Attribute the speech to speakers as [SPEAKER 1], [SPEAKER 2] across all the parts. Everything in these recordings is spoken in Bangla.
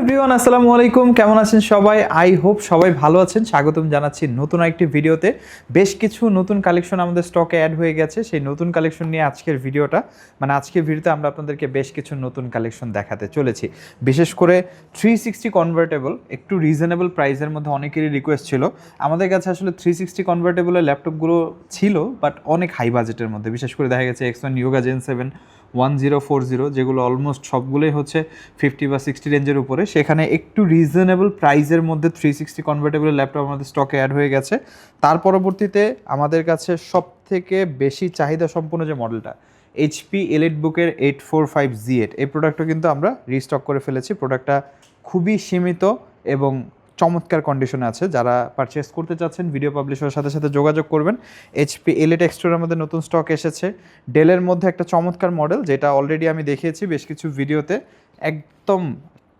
[SPEAKER 1] এভরিওয়ান, আসসালামু আলাইকুম। কেমন আছেন সবাই? আই হোপ সবাই ভালো আছেন। স্বাগতম জানাচ্ছি নতুন একটি ভিডিওতে। বেশ কিছু নতুন কালেকশন আমাদের স্টকে অ্যাড হয়ে গেছে। সেই নতুন কালেকশন নিয়ে আজকের ভিডিওটা, মানে আজকের ভিডিওতে আমরা আপনাদেরকে বেশ কিছু নতুন কালেকশন দেখাতে চলেছি। বিশেষ করে 360 কনভার্টেবল, একটু রিজনেবল প্রাইসের মধ্যে অনেকেরই রিকোয়েস্ট ছিল। আমাদের কাছে আসলে 360 কনভার্টেবলের ল্যাপটপগুলো ছিল, বাট অনেক হাই বাজেটের মধ্যে। বিশেষ করে দেখা গেছে X1 Yoga Gen 7 1040, যেগুলো অলমোস্ট সবগুলোই হচ্ছে 50 বা 60 রেঞ্জের উপরে। সেখানে একটু রিজনেবল প্রাইসের মধ্যে 360 কনভার্টেবল ল্যাপটপ আমাদের স্টকে অ্যাড হয়ে গেছে। তার পরবর্তীতে আমাদের কাছে সব থেকে বেশি চাহিদা সম্পন্ন যে মডেলটা, HP EliteBook-এর 845Z8, এই প্রোডাক্টটা কিন্তু আমরা রিস্টক করে ফেলেছি। প্রোডাক্টটা খুবই সীমিত এবং চমৎকার কন্ডিশনে আছে। যারা পারচেস করতে চাচ্ছেন ভিডিও পাবলিশারের সাথে সাথে যোগাযোগ করবেন। HP Elite Extra আমাদের নতুন স্টক এসেছে। ডেলের মধ্যে একটা চমৎকার মডেল, যেটা অলরেডি আমি দেখিয়েছি বেশ কিছু ভিডিওতে। একদম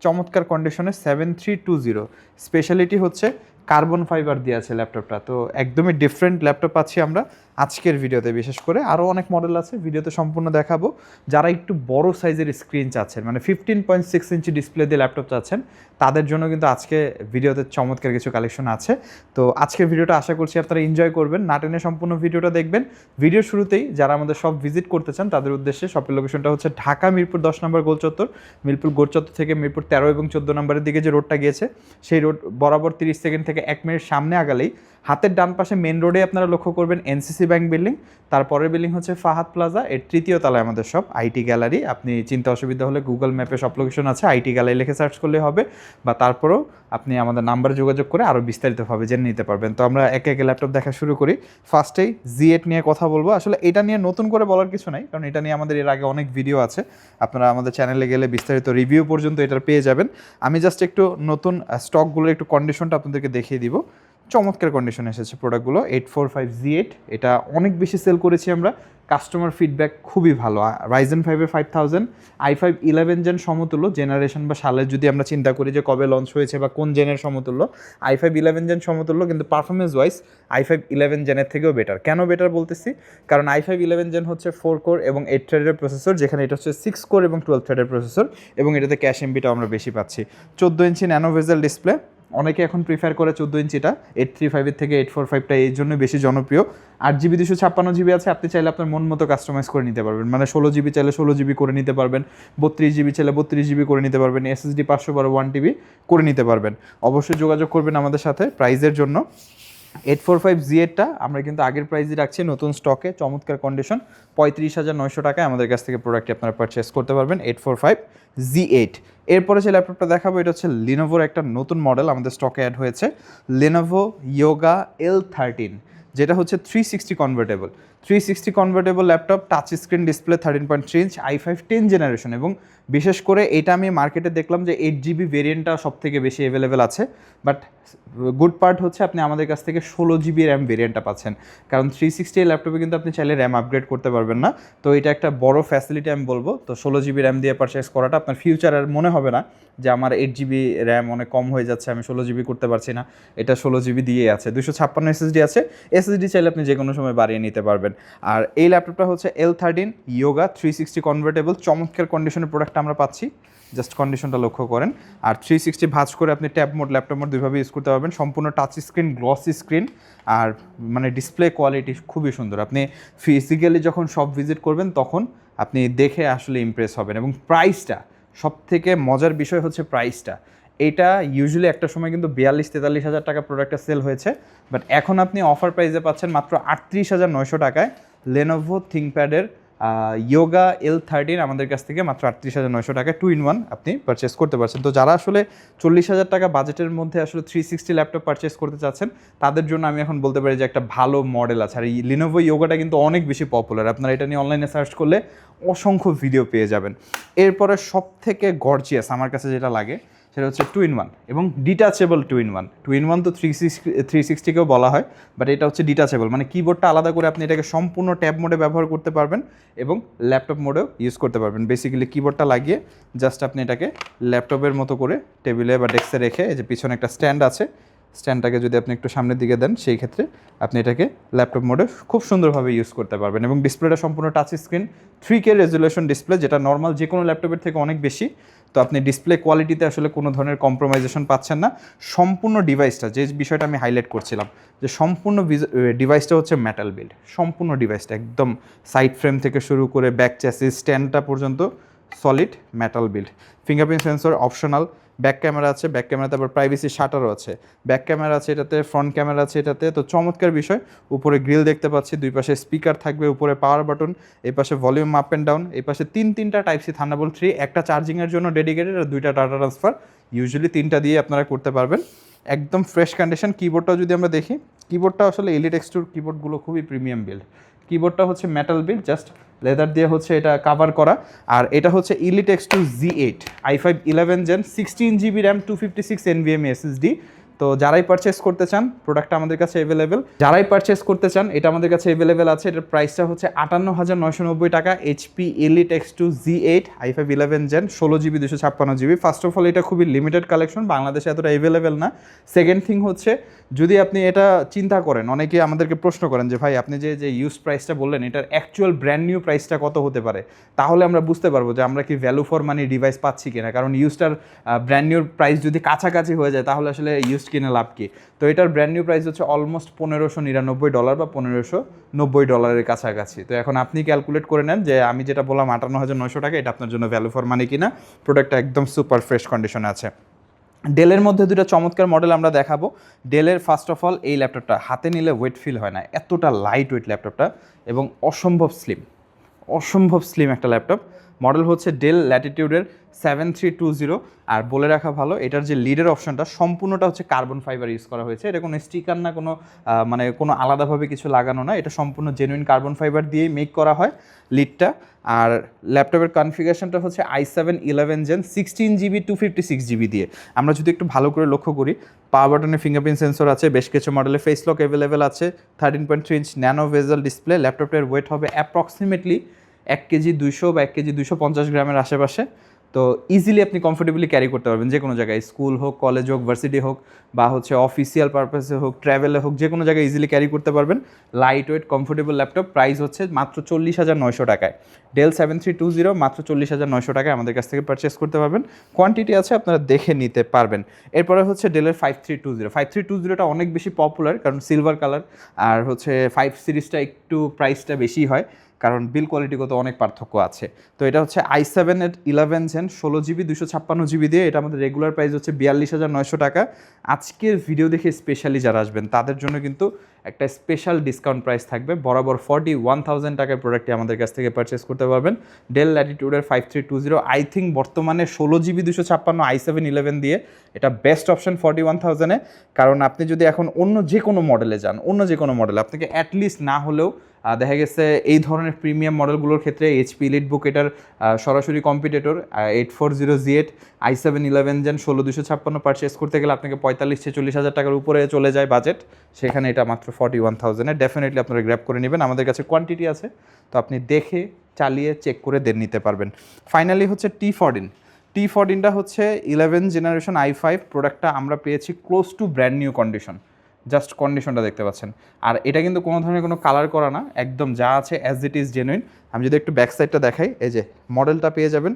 [SPEAKER 1] চমৎকার কন্ডিশনে 7320, স্পেশালিটি হচ্ছে কার্বন ফাইবার দিয়ে আছে ল্যাপটপটা। তো একদমই ডিফারেন্ট ল্যাপটপ পাচ্ছি আমরা আজকের ভিডিওতে। বিশেষ করে আরও অনেক মডেল আছে, ভিডিওতে সম্পূর্ণ দেখাবো। যারা একটু বড় সাইজের স্ক্রিন চাচ্ছেন, মানে 15.6 ইঞ্চি ডিসপ্লে দিয়ে ল্যাপটপ চাচ্ছেন, তাদের জন্য কিন্তু আজকে ভিডিওতে চমৎকার কিছু কালেকশন আছে। তো আজকের ভিডিওটা আশা করছি আপনারা এনজয় করবেন, না টেনে সম্পূর্ণ ভিডিওটা দেখবেন। ভিডিও শুরুতেই যারা আমাদের শপ ভিজিট করতে চান তাদের উদ্দেশ্যে শপের লোকেশনটা হচ্ছে ঢাকা মিরপুর 10 নম্বর গোল চত্বর। মিরপুর গোল চত্বর থেকে মিরপুর 13 এবং 14 নম্বরের দিকে যে রোডটা গিয়েছে, সেই রোড বরাবর 30 সেকেন্ড থেকে 1 মিনিট সামনে আগালেই হাতের ডান পাশে মেন রোডে আপনারা লক্ষ্য করবেন NCC ব্যাংক বিল্ডিং। তারপরের বিল্ডিং হচ্ছে ফাহাদ প্লাজা, এর তৃতীয় তলায় আমাদের শপ আইটি গ্যালারি। আপনি চিন্তা অসুবিধা হলে গুগল ম্যাপে সব লোকেশন আছে, আইটি গ্যালারি লিখে সার্চ করলে হবে, বা তারপরেও আপনি আমাদের নাম্বারে যোগাযোগ করে আরও বিস্তারিতভাবে জেনে নিতে পারবেন। তো আমরা একে একে ল্যাপটপ দেখা শুরু করি। ফার্স্টেই Z8 নিয়ে কথা বলবো। আসলে এটা নিয়ে নতুন করে বলার কিছু নাই, কারণ এটা নিয়ে আমাদের এর আগে অনেক ভিডিও আছে। আপনারা আমাদের চ্যানেলে গেলে বিস্তারিত রিভিউ পর্যন্ত এটার পেয়ে যাবেন। আমি জাস্ট একটু নতুন স্টকগুলোর একটু কন্ডিশনটা আপনাদেরকে দেখিয়ে দিব। চমৎকার কন্ডিশনে এসেছে প্রোডাক্টগুলো। 845Z8, এটা অনেক বেশি সেল করেছি আমরা। কাস্টমার ফিডব্যাক খুবই ভালো। Ryzen 5-এর 5000, i5 11 জেন সমতুল্য, জেনারেশন বা সালের যদি আমরা চিন্তা করি যে কবে লঞ্চ হয়েছে বা কোন জেনের সমতুল্য, i5 11 জেন সমতুল্য, কিন্তু পারফরমেন্স ওয়াইজ i5 11 জেনের থেকেও বেটার। কেন বেটার বলতেছি? কারণ i5 11 জেন হচ্ছে 4 কোর এবং 8 থ্রেডের প্রসেসর, যেখানে এটা হচ্ছে 6 কোর এবং 12 থ্রেডের প্রসেসর, এবং এটাতে ক্যাশ এমবিটা আমরা বেশি পাচ্ছি। 14 ইঞ্চি ন্যানো ভেজেল ডিসপ্লে, অনেকে এখন প্রিফার করে 14 ইঞ্চিটা। 835-এর থেকে 845টা এই জন্য বেশি জনপ্রিয়। 8GB 256GB আছে, আপনি চাইলে আপনার মন মতো কাস্টমাইজ করে নিতে পারবেন। মানে 16GB চাইলে 16GB করে নিতে পারবেন, 32GB চাইলে 32GB করে নিতে পারবেন, SSD 512 1TB করে নিতে পারবেন। অবশ্যই যোগাযোগ করবেন আমাদের সাথে প্রাইজের জন্য। 845Z8টা আমরা কিন্তু আগের প্রাইসই রাখছি নতুন স্টকে, চমৎকার কন্ডিশন। 35,900 টাকায় আমাদের কাছ থেকে প্রোডাক্টটি আপনারা পারচেস করতে পারবেন, 845Z8। এরপরে যে ল্যাপটপটা দেখাবো, এটা হচ্ছে লিনোভোর একটা নতুন মডেল আমাদের স্টকে অ্যাড হয়েছে, Lenovo Yoga L13, যেটা হচ্ছে 360 convertible. 360 convertible laptop, touch screen display, 13.3 inch, i5 10 generation. এবং বিশেষ করে এটা আমি মার্কেটে দেখলাম যে 8GB ভেরিয়েন্টটা সব থেকে বেশি অ্যাভেলেবেল আছে। বাট গুড পার্ট হচ্ছে আপনি আমাদের কাছ থেকে 16GB র্যাম ভেরিয়েন্টটা পাচ্ছেন, কারণ 360 ল্যাপটপে কিন্তু আপনি চাইলে র্যাম আপগ্রেড করতে পারবেন না। তো এটা একটা বড় ফ্যাসিলিটি আমি বলবো। তো 16GB র্যাম দিয়ে পারচেস করাটা আপনার ফিউচার আর মনে হবে না যে আমার 8GB র্যাম অনেক কম হয়ে যাচ্ছে, আমি 16GB করতে পারছি না। এটা 16GB দিয়ে আছে, 256 SSD আছে। SSD চাইলে আপনি যে কোনো সময় বাড়িয়ে নিতে পারবেন। আর এই ল্যাপটপটা হচ্ছে L13 Yoga 360 কনভার্টেবল, চমৎকার কন্ডিশনের প্রোডাক্টটা আমরা পাচ্ছি। জাস্ট কন্ডিশনটা লক্ষ্য করেন। আর 360 ভাঁজ করে আপনি ট্যাব মোড, ল্যাপটপ মোড দুইভাবে ইউজ করতে পারবেন। সম্পূর্ণ টাচ স্ক্রিন, গ্লসি স্ক্রিন, আর মানে ডিসপ্লে কোয়ালিটি খুবই সুন্দর। আপনি ফিজিক্যালি যখন শপ ভিজিট করবেন তখন আপনি দেখে আসলে ইমপ্রেস হবেন। এবং প্রাইসটা, সব থেকে মজার বিষয় হচ্ছে প্রাইসটা। এটা ইউজুয়ালি একটা সময় কিন্তু 42-43 হাজার টাকা প্রোডাক্টটা সেল হয়েছে, বাট এখন আপনি অফার প্রাইসে পাচ্ছেন মাত্র 38,900 টাকায় Lenovo ThinkPad-এর Yoga L13 আমাদের কাছ থেকে মাত্র 38,900 টাকায় 2-in-1 আপনি পারচেস করতে পারছেন। তো যারা আসলে 40,000 টাকা বাজেটের মধ্যে আসলে 360 ল্যাপটপ পারচেস করতে চাচ্ছেন, তাদের জন্য আমি এখন বলতে পারি যে একটা ভালো মডেল আছে। আর এই Lenovo Yoga-টা কিন্তু অনেক বেশি পপুলার, আপনারা এটা নিয়ে অনলাইনে সার্চ করলে অসংখ্য ভিডিও পেয়ে যাবেন। এরপরে সব থেকে গর্জিয়াস আমার কাছে যেটা লাগে, সেটা হচ্ছে 2-in-1 এবং ডিটাচেবল 2-in-1। 2-in-1 তো 360কেও বলা হয়, বাট এটা হচ্ছে ডিটাচেবল, মানে কিবোর্ডটা আলাদা করে আপনি এটাকে সম্পূর্ণ ট্যাব মোডে ব্যবহার করতে পারবেন এবং ল্যাপটপ মোডেও ইউজ করতে পারবেন। বেসিক্যালি কিবোর্ডটা লাগিয়ে জাস্ট আপনি এটাকে ল্যাপটপের মতো করে টেবিলে বা ডেস্কে রেখে, এই যে পিছনে একটা স্ট্যান্ড আছে, স্ট্যান্ডটাকে যদি আপনি একটু সামনের দিকে দেন সেই ক্ষেত্রে আপনি এটাকে ল্যাপটপ মোডে খুব সুন্দরভাবে ইউজ করতে পারবেন। এবং ডিসপ্লেটা সম্পূর্ণ touch screen 3K resolution display, যেটা নর্মাল যে কোনো ল্যাপটপের থেকে অনেক বেশি। তো আপনি ডিসপ্লে কোয়ালিটিতে আসলে কোনো ধরনের কম্প্রোমাইজেশন পাচ্ছেন না। সম্পূর্ণ ডিভাইসটা, যে বিষয়টা আমি হাইলাইট করছিলাম, যে সম্পূর্ণ ডিভাইসটা হচ্ছে মেটাল বিল্ড। সম্পূর্ণ ডিভাইসটা একদম সাইড ফ্রেম থেকে শুরু করে ব্যাক চ্যাসিস স্ট্যান্ডটা পর্যন্ত solid metal build. Fingerprint sensor optional, back camera আছে, ব্যাক ক্যামেরাতে আবার প্রাইভেসি শাটারও আছে, ব্যাক ক্যামেরা আছে এটাতে, ফ্রন্ট ক্যামেরা আছে এটাতে। তো চমৎকার বিষয়, উপরে গ্রিল দেখতে পাচ্ছি, দুই পাশে স্পিকার থাকবে, উপরে পাওয়ার বাটন, এই পাশে ভলিউম আপ অ্যান্ড ডাউন, এই পাশে তিনটা টাইপ সি থান্ডারবোল্ট 3, একটা চার্জিংয়ের জন্য ডেডিকেটেড আর 2টা ডাটা ট্রান্সফার। ইউজুয়ালি 3টা দিয়ে আপনারা করতে পারবেন। একদম ফ্রেশ কন্ডিশন। কিবোর্ডটাও যদি আমরা দেখি, কিবোর্ডটা আসলে এলিট এক্সট্রুর কিবোর্ডগুলো খুবই প্রিমিয়াম বিল্ড। কিবোর্ডটা হচ্ছে মেটাল বিল্ড, জাস্ট লেদার দিয়ে হচ্ছে এটা কাভার করা। আর এটা হচ্ছে elite এক্স2 Z8 i5 11 Gen 16GB RAM 256 NVMe SSD। তো যারাই পারচেস করতে চান প্রোডাক্টটা আমাদের কাছে অ্যাভেলেবেল, যারাই পারচেস করতে চান এটা আমাদের কাছে অ্যাভেলেবেল আছে। এটার প্রাইসটা হচ্ছে 58,990 টাকা। HP Elite X2 Z8 i5 11 Gen 16GB 256GB। First of all এটা খুবই লিমিটেড কালেকশন, বাংলাদেশে এতটা অ্যাভেলেবেল না। সেকেন্ড থিং হচ্ছে, যদি আপনি এটা চিন্তা করেন, অনেকে আমাদেরকে প্রশ্ন করেন যে ভাই আপনি যে ইউজ প্রাইসটা বললেন এটার অ্যাকচুয়াল ব্র্যান্ড নিউ প্রাইসটা কত হতে পারে, তাহলে আমরা বুঝতে পারবো যে আমরা কি ভ্যালু ফর মানি ডিভাইস পাচ্ছি কিনা। কারণ ইউজটার ব্র্যান্ড নিউর প্রাইস যদি কাছাকাছি হয়ে যায় তাহলে আসলে ইউজ কিনে লাভ কি। তো এটার ব্র্যান্ড নিউ প্রাইস হচ্ছে অলমোস্ট $1,599 বা $1,590 কাছাকাছি। তো এখন আপনি ক্যালকুলেট করে নেন যে আমি যেটা বললাম 58,900 টাকা, এটা আপনার জন্য ভ্যালু ফর মানি কিনা। প্রোডাক্টটা একদম সুপার ফ্রেশ কন্ডিশনে আছে। ডেলের মধ্যে দুটো চমৎকার মডেল আমরা দেখাবো। ডেলের ফার্স্ট অফ অল এই ল্যাপটপটা হাতে নিলে ওয়েট ফিল হয় না, এতটা লাইট ওয়েট ল্যাপটপটা, এবং অসম্ভব স্লিম একটা ল্যাপটপ। মডেল হচ্ছে ডেল ল্যাটিটিউডের 7320। আর বলে রাখা ভালো, এটার যে লিডের অপশনটা সম্পূর্ণটা হচ্ছে কার্বন ফাইবার ইউজ করা হয়েছে। এটা কোনো স্টিকার না, কোনো মানে কোনো আলাদাভাবে কিছু লাগানো না, এটা সম্পূর্ণ জেনুইন কার্বন ফাইবার দিয়েই মেক করা হয় লিডটা। আর ল্যাপটপের কনফিগারেশনটা হচ্ছে i7 11 Gen 16GB 256GB দিয়ে। আমরা যদি একটু ভালো করে লক্ষ্য করি, পাওয়ার বাটনে ফিঙ্গারপ্রিন্ট সেন্সর আছে, বেশ কিছু মডেলে ফেস লক অ্যাভেলেবেল আছে, 13.3 ইঞ্চ ন্যানো ভেজেল ডিসপ্লে। ল্যাপটপের ওয়েট হবে অ্যাপ্রক্সিমেটলি 1 কেজি 200 বা 1 কেজি 250 গ্রামের আশেপাশে। তো ইজিলি আপনি কমফোর্টেবলি ক্যারি করতে পারবেন যে কোনো জায়গায়, স্কুল হোক, কলেজ হোক, ভার্সিটি হোক, বা হচ্ছে অফিসিয়াল পারপাসে হোক, ট্রাভেলে হোক, যে কোনো জায়গায় ইজিলি ক্যারি করতে পারবেন। Light weight comfortable laptop. Price হচ্ছে মাত্র 40,900 টাকায়। ডেল 7320 মাত্র 40,900 টাকায় আমাদের কাছ থেকে পারচেস করতে পারবেন। কোয়ান্টিটি আছে, আপনারা দেখে নিতে পারবেন। এরপরে হচ্ছে ডেলের 5320টা অনেক বেশি পপুলার, কারণ সিলভার কালার। আর হচ্ছে 5 সিরিজটা একটু প্রাইসটা বেশি হয়, কারণ বিল কোয়ালিটিগত অনেক পার্থক্য আছে। তো এটা হচ্ছে i7 11 Gen 16GB 256GB দিয়ে। এটা আমাদের রেগুলার প্রাইস হচ্ছে 42,900 টাকা। আজকের ভিডিও দেখে স্পেশালি যারা আসবেন তাদের জন্য কিন্তু একটা স্পেশাল ডিসকাউন্ট প্রাইস থাকবে। বরাবর 41,000 টাকার প্রোডাক্টটি আমাদের কাছ থেকে পারচেস করতে পারবেন। ডেল ল্যাটিটিউডের 5320 আই থিঙ্ক বর্তমানে 16GB 256 i7 11 দিয়ে এটা বেস্ট অপশন 41,000-এ। কারণ আপনি যদি এখন অন্য যে কোনো মডেলে যান, আপনাকে অ্যাটলিস্ট না হলেও দেখা গেছে এই ধরনের প্রিমিয়াম মডেলগুলোর ক্ষেত্রে HP EliteBook এটার সরাসরি competitor 840 Z8 i7 11 Gen 16256 purchase করতে গেলে আপনাকে 45-46 হাজার টাকার উপরে চলে যায় বাজেট। সেখানে এটা মাত্র 41,000-এ। ডেফিনেটলি আপনারা গ্র্যাব করে নেবেন, আমাদের কাছে কোয়ান্টিটি আছে, তো আপনি দেখে চালিয়ে চেক করে দেন নিতে পারবেন। ফাইনালি হচ্ছে T14টা হচ্ছে 11 জেনারেশন i5 প্রোডাক্টটা আমরা পেয়েছি close two brand new condition. Just কন্ডিশনটা দেখতে পাচ্ছেন। আর এটা কিন্তু কোনো ধরনের কোনো কালার করা না, একদম যা আছে অ্যাজ ইট ইজ জেনুইন। আমি যদি একটু ব্যাক সাইডটা দেখাই, এই যে মডেলটা পেয়ে যাবেন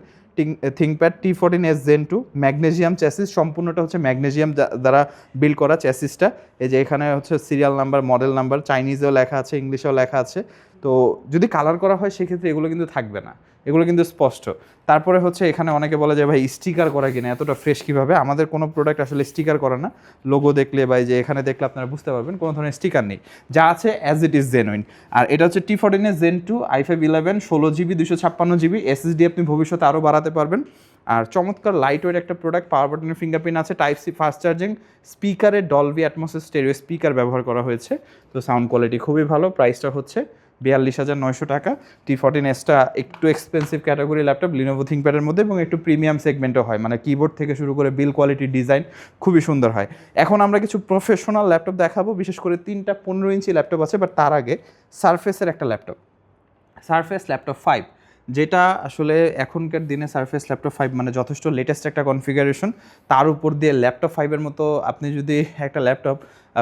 [SPEAKER 1] ThinkPad T14s Gen 2 magnesium chassis. সম্পূর্ণটা হচ্ছে ম্যাগনেসিয়াম দ্বারা বিল্ড করা চ্যাসিসটা। এই যে এখানে হচ্ছে সিরিয়াল নাম্বার, মডেল নাম্বার চাইনিজেও লেখা আছে, ইংলিশেও লেখা আছে। তো যদি কালার করা হয় সেক্ষেত্রে এগুলো কিন্তু থাকবে না, এগুলো কিন্তু স্পষ্ট। তারপরে হচ্ছে এখানে অনেকে বলে যে ভাই স্টিকার করা কিনা এতটা ফ্রেশ কীভাবে। আমাদের কোনো প্রোডাক্ট আসলে স্টিকার করা না, লোগো দেখলে বা যে এখানে দেখলে আপনারা বুঝতে পারবেন কোনো ধরনের স্টিকার নেই, যা আছে অ্যাজ ইট ইজ জেনুইন। আর এটা হচ্ছে T14s Gen 2 i5 11 16GB 256GB SSD। আপনি ভবিষ্যতে আরও বাড়াতে পারবেন। আর চমৎকার লাইট ওয়েট একটা প্রোডাক্ট, পাওয়ার বাটনের ফিঙ্গারপ্রিন্ট আছে, টাইপ সি ফাস্ট চার্জিং, স্পিকারে ডলবি অ্যাটমস স্টেরিও স্পিকার ব্যবহার করা হয়েছে। তো সাউন্ড কোয়ালিটি খুবই ভালো। প্রাইসটা হচ্ছে 42,900 টাকা। T14sটা একটু এক্সপেন্সিভ ক্যাটাগরি ল্যাপটপ লিনোভো থিঙ্কপ্যাডের মধ্যে, এবং একটু প্রিমিয়াম সেগমেন্টও হয়, মানে কিবোর্ড থেকে শুরু করে বিল কোয়ালিটি, ডিজাইন খুবই সুন্দর হয়। এখন আমরা কিছু প্রফেশনাল ল্যাপটপ দেখাবো, বিশেষ করে 3টা 15 ইঞ্চি ল্যাপটপ আছে। বাট তার আগে সারফেসের একটা ল্যাপটপ, সারফেস ল্যাপটপ 5 যেটা আসলে এখনকার দিনে সারফেস ল্যাপটপ 5 মানে যথেষ্ট লেটেস্ট একটা কনফিগারেশন। তার উপর দিয়ে ল্যাপটপ 5-এর মতো আপনি যদি একটা ল্যাপটপ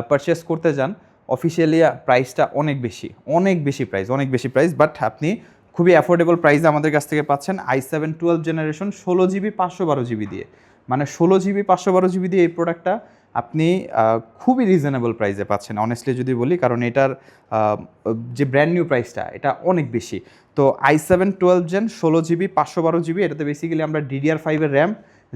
[SPEAKER 1] পারচেস করতে যান, অফিসিয়ালি প্রাইসটা অনেক বেশি প্রাইস, বাট আপনি খুবই অ্যাফোর্ডেবল প্রাইসে আমাদের কাছ থেকে পাচ্ছেন i7 12 জেনারেশন 16 GB 512 GB দিয়ে। মানে 16 GB 512 GB দিয়ে এই প্রোডাক্টটা আপনি খুবই রিজনেবল প্রাইসে পাচ্ছেন অনেস্টলি যদি বলি, কারণ এটার যে ব্র্যান্ড নিউ প্রাইসটা এটা অনেক বেশি। তো i7 12 জেন 16 GB 512 GB, এটাতে বেসিক্যালি আমরা DDR5-এর র্যাম,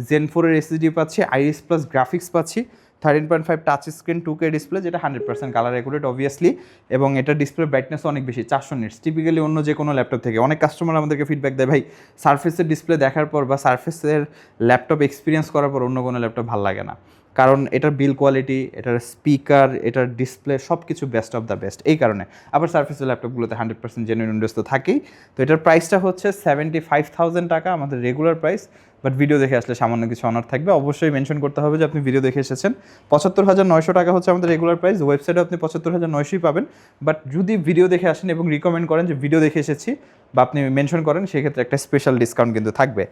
[SPEAKER 1] Zen 4-এর SSD পাচ্ছি, আইরিস প্লাস গ্রাফিক্স পাচ্ছি, 13.5 টাচ স্ক্রিন 2K ডিসপ্লে, যেটা 100% কালার অ্যাকুরেট অবভিয়াসলি, এবং এটা ডিসপ্লে ব্রাইটনেস অনেক বেশি 400 নিটস। টিপিক্যালি অন্য যে কোনো ল্যাপটপ থেকে অনেক কাস্টমার আমাদেরকে ফিডব্যাক দেয়, ভাই সারফেসের ডিসপ্লে দেখার পর বা সারফেসের ল্যাপটপ এক্সপিরিয়েন্স করার পর অন্য কোনো ল্যাপটপ ভালো লাগে না, কারণ এটার বিল কোয়ালিটি, এটার স্পিকার, এটার ডিসপ্লে সব কিছু বেস্ট অফ দ্য বেস্ট। এই কারণে আবার সারফেসের ল্যাপটপগুলোতে 100% জেনুইন উইন্ডোজ তো থাকেই। তো এটার প্রাইসটা হচ্ছে 75,000 টাকা আমাদের রেগুলার প্রাইস, বাট ভিডিও দেখে আসলে সামান্য কিছু অনার থাকবে। অবশ্যই মেনশন করতে হবে যে আপনি ভিডিও দেখে এসেছেন। 75,900 টাকা হচ্ছে আমাদের রেগুলার প্রাইস। ওয়েবসাইটে আপনি 75,900 পাবেন, বাট যদি ভিডিও দেখে আসেন এবং রিকমেন্ড করেন যে ভিডিও দেখে এসেছি বা আপনি মেনশন করেন, সেক্ষেত্রে একটা স্পেশাল ডিসকাউন্ট কিন্তু থাকবে।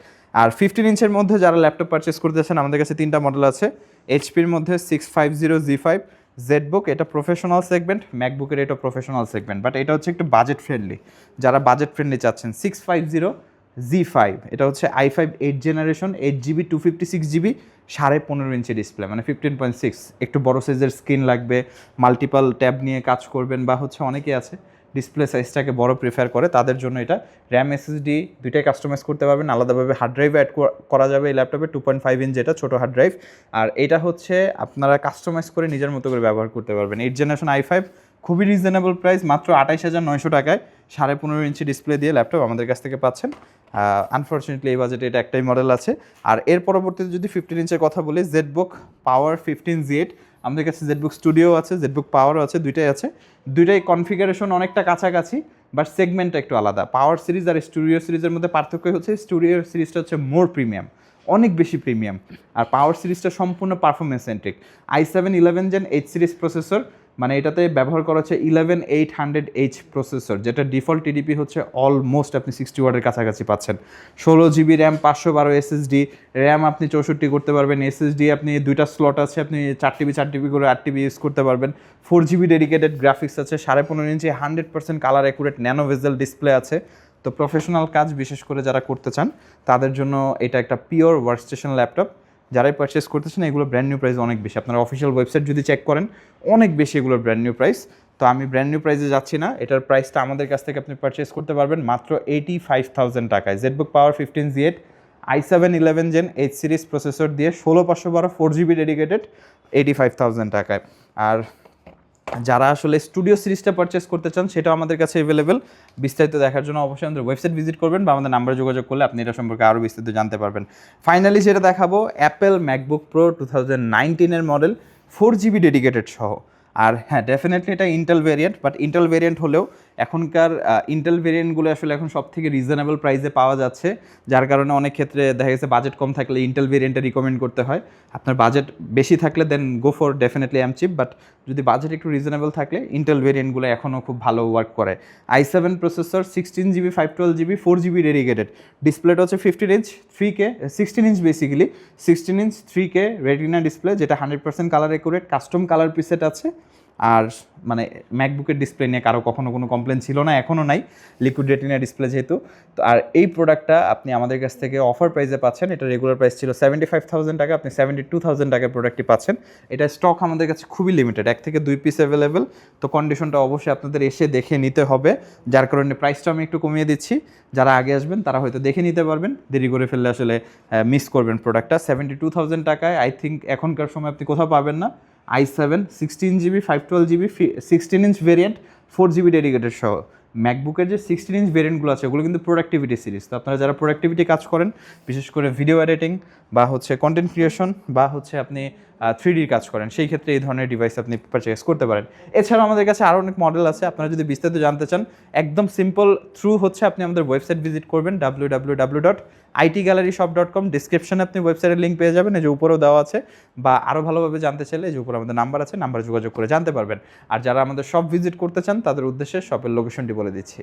[SPEAKER 1] আর 15 ইঞ্চের মধ্যে যারা ল্যাপটপ পারচেস করতে চাচ্ছেন, আমাদের কাছে 3টা মডেল আছে। এইচপির মধ্যে 650 Z5 জেডবুক, এটা প্রফেশনাল সেগমেন্ট, ম্যাকবুকের এটা প্রফেশনাল সেগমেন্ট, বাট এটা হচ্ছে একটু বাজেট ফ্রেন্ডলি। যারা বাজেট ফ্রেন্ডলি চাচ্ছেন, 650Z5, এটা হচ্ছে i5 8 generation, 8GB 256GB, 15.5 inch display, মানে 15.6। একটু বড় সাইজের স্ক্রিন লাগবে, মাল্টিপাল ট্যাব নিয়ে কাজ করবেন, বা হচ্ছে অনেকে আছে ডিসপ্লে সাইজটাকে বড় প্রিফার করে, তাদের জন্য এটা। র্যাম এসএসডি দুইটাই কাস্টমাইজ করতে পারবেন, আলাদাভাবে হার্ড ড্রাইভ অ্যাড করা যাবে এই ল্যাপটপে, 2.5 ইঞ্চ যেটা ছোটো হার্ড ড্রাইভ। আর এটা হচ্ছে আপনারা কাস্টমাইজ করে নিজের মতো করে ব্যবহার করতে পারবেন। 8 জেনারেশন i5, খুবই রিজনেবল প্রাইস, মাত্র 28,900 টাকায় 15.5 ইঞ্চি ডিসপ্লে দিয়ে ল্যাপটপ আমাদের কাছ থেকে পাচ্ছেন। আনফর্চুনেটলি এই বাজেটে এটা একটাই মডেল আছে। আর এর পরবর্তীতে যদি 15 ইঞ্চের কথা বলি, জেডবুক পাওয়ার 15Z8, আমাদের কাছে জেডবুক স্টুডিও আছে, জেডবুক পাওয়ারও আছে, দুইটাই আছে। দুইটাই কনফিগারেশন অনেকটা কাছাকাছি, বাট সেগমেন্টটা একটু আলাদা। পাওয়ার সিরিজ আর স্টুডিও সিরিজের মধ্যে পার্থক্য হচ্ছে স্টুডিও সিরিজটা হচ্ছে মোর প্রিমিয়াম, অনেক বেশি প্রিমিয়াম, আর পাওয়ার সিরিজটা সম্পূর্ণ performance centric. i7 11 gen H series processor, মানে এটাতে ব্যবহার করা হচ্ছে 11800H প্রসেসর, যেটা ডিফল্ট টিডিপি হচ্ছে অলমোস্ট আপনি 60 ওয়াটের কাছাকাছি পাচ্ছেন। 16GB র্যাম, 512 SSD, র্যাম আপনি 64 করতে পারবেন, এসএসডি আপনি দুইটা স্লট আছে, আপনি 4TB করে 8TB ইউজ করতে পারবেন। 4GB ডেডিকেটেড গ্রাফিক্স আছে, 15.5 ইঞ্চি 100% colour accurate nano bezel display আছে। তো প্রফেশনাল কাজ বিশেষ করে যারা করতে চান, তাদের জন্য এটা একটা পিওর ওয়ার্কস্টেশন ল্যাপটপ। যারাই পারচেস করতেছেন, এগুলো ব্র্যান্ড নিউ প্রাইস অনেক বেশি। আপনারা অফিসিয়াল ওয়েবসাইট যদি চেক করেন, অনেক বেশি এগুলোর ব্র্যান্ড নিউ প্রাইস। তো আমি ব্র্যান্ড নিউ প্রাইসে যাচ্ছি না, এটার প্রাইসটা আমাদের কাছ থেকে আপনি পারচেস করতে পারবেন মাত্র 85,000 টাকায়। ZBook power 15Z8, i7 11 gen H series processor দিয়ে 16512 4GB ডেডিকেটেড, 85,000 টাকায়। আর যারা আসলে স্টুডিও সিরিজটা পারচেস করতে চান, সেটাও আমাদের কাছে অ্যাভেলেবেল। বিস্তারিত দেখার জন্য অবশ্যই আমাদের ওয়েবসাইট ভিজিট করবেন, বা আমাদের নাম্বারে যোগাযোগ করলে আপনি এটা সম্পর্কে আরও বিস্তারিত জানতে পারবেন। ফাইনালি যেটা দেখাবো, অ্যাপেল ম্যাকবুক প্রো 2019-এর মডেল, 4GB ডেডিকেটেড সহ। আর হ্যাঁ, ডেফিনেটলি এটা Intel variant, but Intel variant হলেও এখনকার ইন্টেল ভেরিয়েন্টগুলো আসলে এখন সব থেকে রিজনেবল প্রাইসে পাওয়া যাচ্ছে, যার কারণে অনেক ক্ষেত্রে দেখা গেছে বাজেট কম থাকলে ইন্টেল ভেরিয়েন্টটা রিকমেন্ড করতে হয়। আপনার বাজেট বেশি থাকলে then go for definitely M chip, but যদি বাজেট একটু রিজনেবল থাকলে ইন্টেল ভেরিয়েন্টগুলো এখনও খুব ভালো ওয়ার্ক করে। i7 processor, 16GB 512GB 4GB dedicated, ডিসপ্লেটা হচ্ছে 15 inch 3K 16 inch basically 16 inch 3K retina display, যেটা 100% colour accurate, custom colour preset আছে। আর মানে ম্যাকবুকের ডিসপ্লে নিয়ে কারো কখনো কোনো কমপ্লেন ছিল না, এখনও নাই, লিকুইড রেটিনা ডিসপ্লে যেহেতু। তো আর এই প্রোডাক্টটা আপনি আমাদের কাছ থেকে অফার প্রাইসে পাচ্ছেন। এটা রেগুলার প্রাইস ছিল 75,000 টাকা, আপনি 72,000 টাকায় প্রোডাক্টটি পাচ্ছেন। এটা স্টক আমাদের কাছে খুবই লিমিটেড, 1 থেকে 2 পিস অ্যাভেলেবেল। তো কন্ডিশনটা অবশ্যই আপনাদের এসে দেখে নিতে হবে, যার কারণে প্রাইসটা আমি একটু কমিয়ে দিচ্ছি। যারা আগে আসবেন তারা হয়তো দেখে নিতে পারবেন, দেরি করে ফেললে আসলে মিস করবেন প্রোডাক্টটা। 72,000 টাকায় আই থিঙ্ক এখনকার সময় আপনি কোথাও পাবেন না। i7 16GB 512GB 16 inch variant, 4GB dedicated সহ। ম্যাকবুকের যে 16 ইঞ্চ ভেরিয়েন্টগুলো আছে, ওগুলো কিন্তু প্রোডাক্টিভিটি সিরিজ। তো আপনারা যারা প্রোডাক্টিভিটি কাজ করেন, বিশেষ করে ভিডিও এডিটিং বা হচ্ছে কন্টেন্ট ক্রিয়েশন বা হচ্ছে আপনি 3D কাজ করেন, সেই ক্ষেত্রে এই ধরনের ডিভাইস আপনি পারচেস করতে পারেন। এছাড়াও আমাদের কাছে আরও অনেক মডেল আছে। আপনারা যদি বিস্তারিত জানতে চান, একদম সিম্পল থ্রু হচ্ছে আপনি আমাদের ওয়েবসাইট ভিজিট করবেন, www.itgalleryshop.com। ডিসক্রিপশনে আপনি ওয়েবসাইটের লিঙ্ক পেয়ে যাবেন, এই যে উপরেও দেওয়া আছে, বা আরও ভালোভাবে জানতে চাইলে এই যে উপরে আমাদের নাম্বার আছে, নাম্বারে যোগাযোগ করে জানতে পারবেন। আর যারা আমাদের শপ ভিজিট করতে চান, তাদের উদ্দেশ্যে শপের লোকেশনটি বলে দিচ্ছি।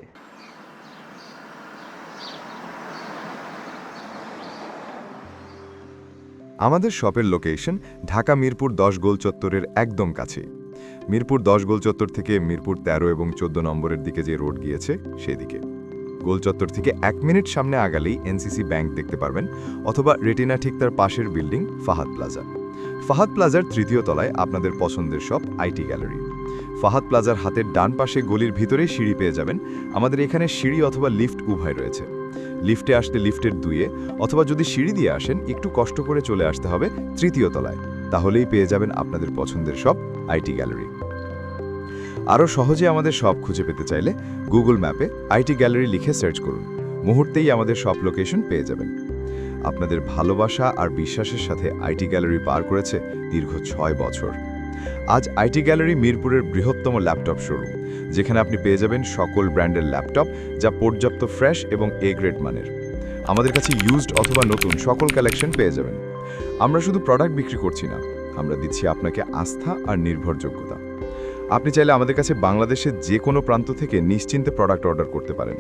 [SPEAKER 2] আমাদের শপের লোকেশন ঢাকা মিরপুর 10 গোল চত্বরের একদম কাছে। মিরপুর 10 গোল চত্বর থেকে মিরপুর 13 এবং 14 নম্বরের দিকে যে রোড গিয়েছে সেদিকে। গোল চত্বর থেকে 1 মিনিট সামনে আগালেই এনসিসি ব্যাংক দেখতে পারবেন, অথবা রেটিনা ঠিক তার পাশের বিল্ডিং ফাহাদ প্লাজা। ফাহাদ প্লাজার 3য় তলায় আপনাদের পছন্দের শপ আইটি গ্যালারি। ফাহাদ প্লাজার হাতের ডান পাশে গলির ভিতরেই সিঁড়ি পেয়ে যাবেন। আমাদের এখানে সিঁড়ি অথবা লিফট উভয় রয়েছে। লিফটে আসতে লিফটের 2-এ, অথবা যদি সিঁড়ি দিয়ে আসেন একটু কষ্ট করে চলে আসতে হবে 3য় তলায়, তাহলেই পেয়ে যাবেন আপনাদের পছন্দের শপ আইটি গ্যালারি। আরও সহজে আমাদের শপ খুঁজে পেতে চাইলে গুগল ম্যাপে আইটি গ্যালারি লিখে সার্চ করুন, মুহূর্তেই আমাদের শপ লোকেশন পেয়ে যাবেন। আপনাদের ভালোবাসা আর বিশ্বাসের সাথে আইটি গ্যালারি পার করেছে দীর্ঘ 6 বছর। আজ আইটি গ্যালারি মিরপুরের বৃহত্তম ল্যাপটপ শোরুম, যেখানে আপনি পেয়ে যাবেন সকল ব্র্যান্ডের ল্যাপটপ যা পর্যাপ্ত ফ্রেশ এবং এ গ্রেড মানের। আমাদের কাছে ইউজড অথবা নতুন সকল কালেকশন পেয়ে যাবেন। আমরা শুধু প্রোডাক্ট বিক্রি করছি না, আমরা দিচ্ছি আপনাকে আস্থা আর নির্ভরযোগ্যতা। আপনি চাইলে আমাদের কাছে বাংলাদেশের যে কোনো প্রান্ত থেকে নিশ্চিন্তে প্রোডাক্ট অর্ডার করতে পারেন।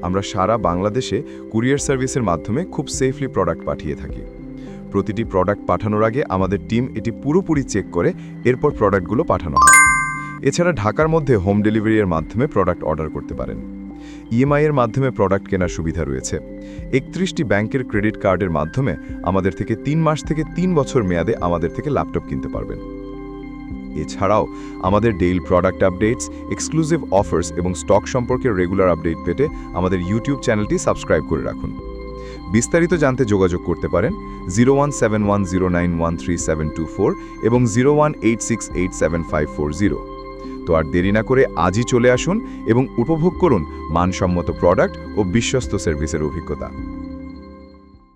[SPEAKER 2] আমরা সারা বাংলাদেশে কুরিয়ার সার্ভিসের মাধ্যমে খুব সেফলি প্রোডাক্ট পাঠিয়ে থাকি। প্রতিটি প্রোডাক্ট পাঠানোর আগে আমাদের টিম এটি পুরোপুরি চেক করে এরপর প্রোডাক্টগুলো পাঠানো হয়। এছাড়া ঢাকার মধ্যে হোম ডেলিভারির মাধ্যমে প্রোডাক্ট অর্ডার করতে পারেন। ইএমআই এর মাধ্যমে প্রোডাক্ট কেনার সুবিধা রয়েছে। 31টি ব্যাংকের ক্রেডিট কার্ডের মাধ্যমে আমাদের থেকে 3 মাস থেকে 3 বছর মেয়াদে আমাদের থেকে ল্যাপটপ কিনতে পারবেন। এছাড়াও আমাদের daily product updates, exclusive offers এবং স্টক সম্পর্কে রেগুলার আপডেট পেতে আমাদের ইউটিউব চ্যানেলটি সাবস্ক্রাইব করে রাখুন। বিস্তারিত জানতে যোগাযোগ করতে পারেন 0171091374 এবং 0186875540। তো আর দেরি না করে আজই চলে আসুন এবং উপভোগ করুন মানসম্মত প্রোডাক্ট ও বিশ্বস্ত সার্ভিসের অভিজ্ঞতা।